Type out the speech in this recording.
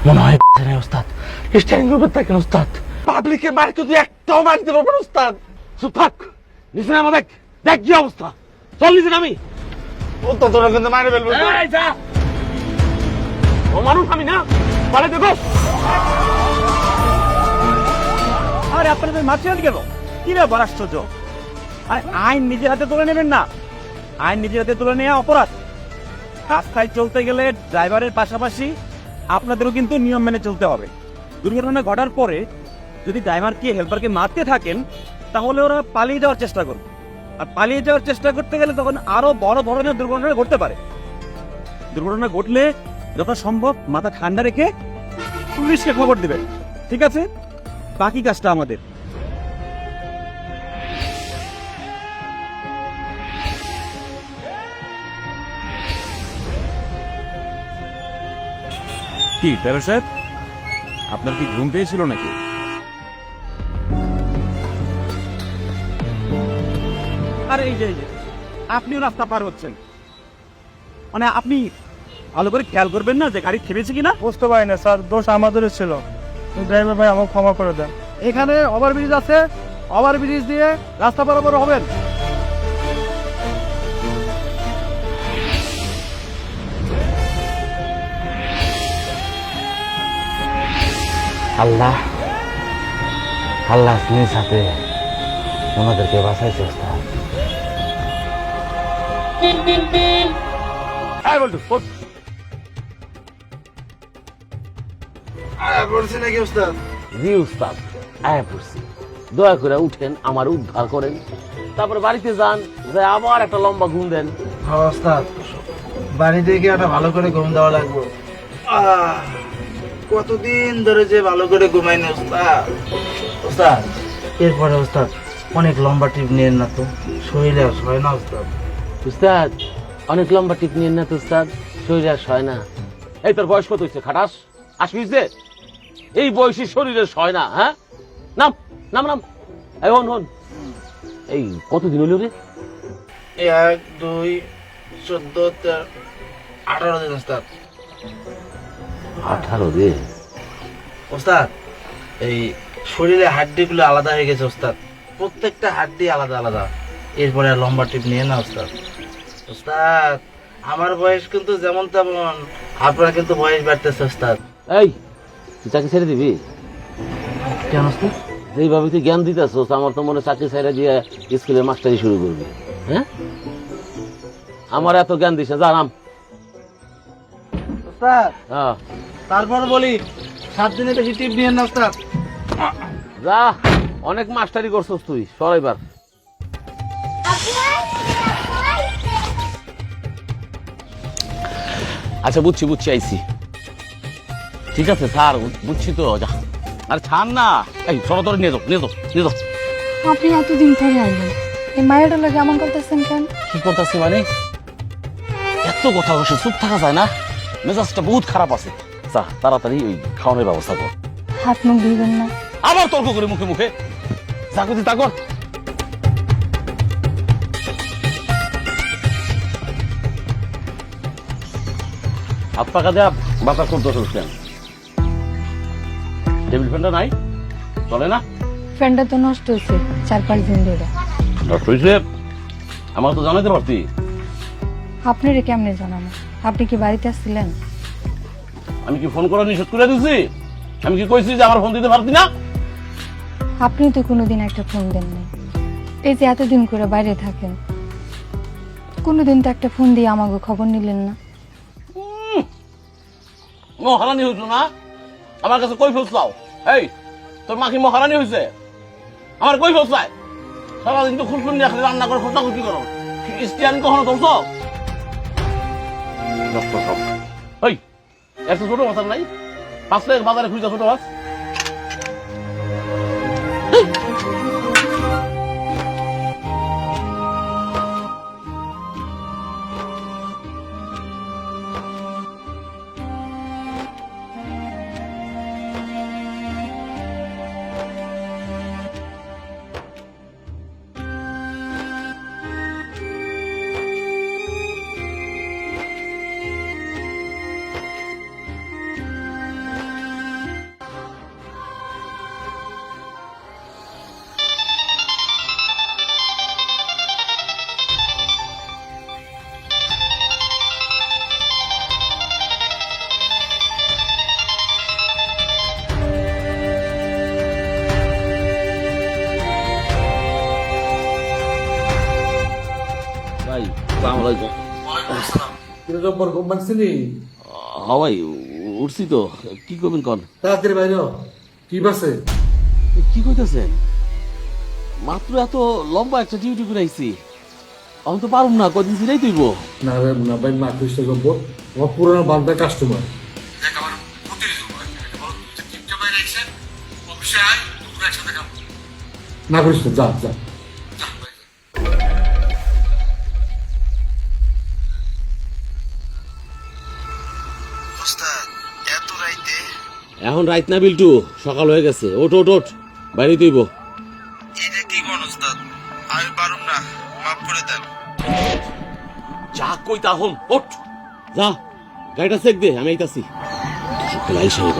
মনে হয় ওস্তাদ স্ট্যান্ডিং গ্রুপের থাকেন ওস্তাদ। পাবলিকের বাড়ি যদি একটাও মারতে পারবেন ওস্তাদ। চুপ থাক, নিচে নামা, দেখ দেখ কি অবস্থা। চল নিচে নামি। ও তো তোরা কিন্তু মারে ফেলবো। ও মানুষ আমি না, পালে দেখো। আরে আপনাদের মারছেন কেন? কি ব্যাপার আশ্চর্য? আরে আইন নিজের হাতে তুলে নেবেন না, আইন নিজের হাতে তুলে নেওয়া অপরাধ। রাস্তায় চলতে গেলে ড্রাইভারের পাশাপাশি আপনাদেরও কিন্তু নিয়ম মেনে চলতে হবে। দুর্ঘটনা ঘটার পরে যদি ড্রাইভারকে হেল্পারকে মারতে থাকেন তাহলে ওরা পালিয়ে যাওয়ার চেষ্টা করবে, আর পালিয়ে যাওয়ার চেষ্টা করতে গেলে তখন আরো বড় ধরনের দুর্ঘটনা ঘটতে পারে। দুর্ঘটনা ঘটলে যথা সম্ভব মাথা ঠান্ডা রেখে পুলিশকে খবর দিবেন, ঠিক আছে? বাকি কাজটা আমাদের। কি ড্রাইভার সাহেব, আপনার কি ঘুম পেয়েছিল নাকি? আরে এই যে আপনিও রাস্তা পার হচ্ছেন, মানে আপনি ভালো করে খেয়াল করবেন না যে গাড়ি থেমেছে কিনা? বুঝতে পারি না স্যার, দোষ আমাদেরও ছিল। ড্রাইভার ভাই আমাকে ক্ষমা করে দেন। এখানে ওভারব্রিজ আছে, ওভারব্রিজ দিয়ে রাস্তা বরাবর হবেন। আল্লাহ আল্লাহ নিজ হাতে ওনাদেরকে বাঁচাইছে ওস্তাদ। বলছি নাকি ওস্তাদ? জি উস্তাদ, আয়া পড়ছি। দয়া করে উঠেন, আমার উদ্ধার করেন, তারপর বাড়িতে যান, যে আবার একটা লম্বা ঘুম দেন। হ্যাঁ ওস্তাদ, বাড়িতে গিয়ে একটা ভালো করে ঘুম দেওয়া লাগবে। কতদিন ধরে যে ভালো করে ঘুমাই না ওস্তাদ। ওস্তাদ এরপরে ওস্তাদ অনেক লম্বা ট্রিপ নিয়েন না তো, শরীরে আর হয় না ওস্তাদ। উস্তাদ অনেক লম্বা টিপ নিয়েন না তো উস্তাদ, শরীরে আর সয় না। এই তোর বয়স কত হয়েছে খাটাস? আসিস এই বয়সী শরীরে সয় না। হ্যাঁ নাম নাম নাম। এই হন হন, এই কতদিন হইল রে? 1, 2, 14, 13, 18 দিন ওস্তাদ। 18 দিন? ওস্তাদ এই শরীরে হাড্ডি গুলো আলাদা হয়ে গেছে ওস্তাদ, প্রত্যেকটা হাড্ডি আলাদা আলাদা। এরপরে আর লম্বা ট্রিপ নিয়ে না ওস্তাদ। ওস্তাদ আমার বয়স কিন্তু যেমন তেমন, আপনার কিন্তু বয়স বাড়তেছে ওস্তাদ। এই তুই চাকরি ছেড়ে দিবি? কেন ওস্তাদ? যেইভাবে তুই জ্ঞান দিতেছ আমার তো মনে চাকরি ছেড়ে দিয়ে স্কুলে মাস্টারি শুরু করবি। হ্যাঁ আমার এত জ্ঞান দিস না, যা নাম। ওস্তাদ হ্যাঁ তারপর বলি 7 দিনে বেশি ট্রিপ নিয়ে না ওস্তাদ। যা, অনেক মাস্টারি করছস তুই, সরাইবার। আচ্ছা বুঝছি বুঝছি, আইছি। ঠিক আছে স্যার, বুঝছি তো, যা। আর ছাড় না, এই সরতরে নিয়ে যাও নিয়ে যাও নিয়ে যাও। আপনি এতদিন পরে আইলেন, এই মায়েরটা লাগে এমন করতেছেন কেন? কি করতেছি মানে? এত কথা বসে চুপ থাকা যায় না? মেজাজটা বহুত খারাপ আছে। যা তাড়াতাড়ি ওই খাওয়ানোর ব্যবস্থা কর। হাত মুখ ধুইবেন না? আবার তর্ক করে মুখে মুখে, যা করছি তা কর। হাত পাকা দেয়া বাতা খুব দোষ কেন? টেবিল ফ্যানটা নাই, চলে না? ফ্যানটা তো নষ্ট হয়েছে 4-5 দিন ধরে। নষ্ট হয়েছে? আমার তো জানাইতে পারতি। আপনারে কেমনে জানানো? আপনি কি বাড়িতে আসছিলেন? আমি কি ফোন করা নিষেধ করে দিছি? আমি কি কইছি যে আমার ফোন দিতে পারতি না? আপনি তো কোনোদিন একটা ফোন দেন নাই। এই যে এতদিন করে বাইরে থাকেন, কোনোদিন তো একটা ফোন দিয়ে আমাকে খবর নিলেন না। মহারানি হইছ না? আমার কাছে কই ফেলছলাও? এই তোর মা কি মহারানি হয়েছে? আমার কই ফেলছলাই? সারাদিন তো খুলখুল নিয়ে খালি রান্না করে খোঁজা খুঁজি করো। স্টিয়ারিং কখনো ধরছ? নষ্ট সব। এই এত ছোট মাথা নাই? 5 টাকা বাজারে খুঁজা ছোট মাছ। ভাই সালাম আলাইকুম। জব্বর কোম্পানি চিনি হ্যাঁ ভাই উঠছি তো, কি করবেন কন? তাড়াতাড়ি বাইরে হও। কি বাসে? কি কইতেছেন? মাত্র এত লম্বা একটা ডিউটি করে আইছি, আমি তো পারুম না, কদিন ছিলাই তুইব। না রে না ভাই, মা কৃষ্ণ জব্বর আমার পুরোনো বান্ধব কাস্টমার। না করিস না, যা যা। ওস্তাদ এত রাইতে? এখন রাইত না বিল্টু, সকাল হয়ে গেছে। ওঠ ওঠ ওঠ, বাইরে তুইব। এটা কি কোন ওস্তাদ? আমি পারুম না, মাফ করে দেন। যা কই তা হন, ওঠ যা, গাড়িটা চেক দে, আমি আইতাছি। লাইন সাহেব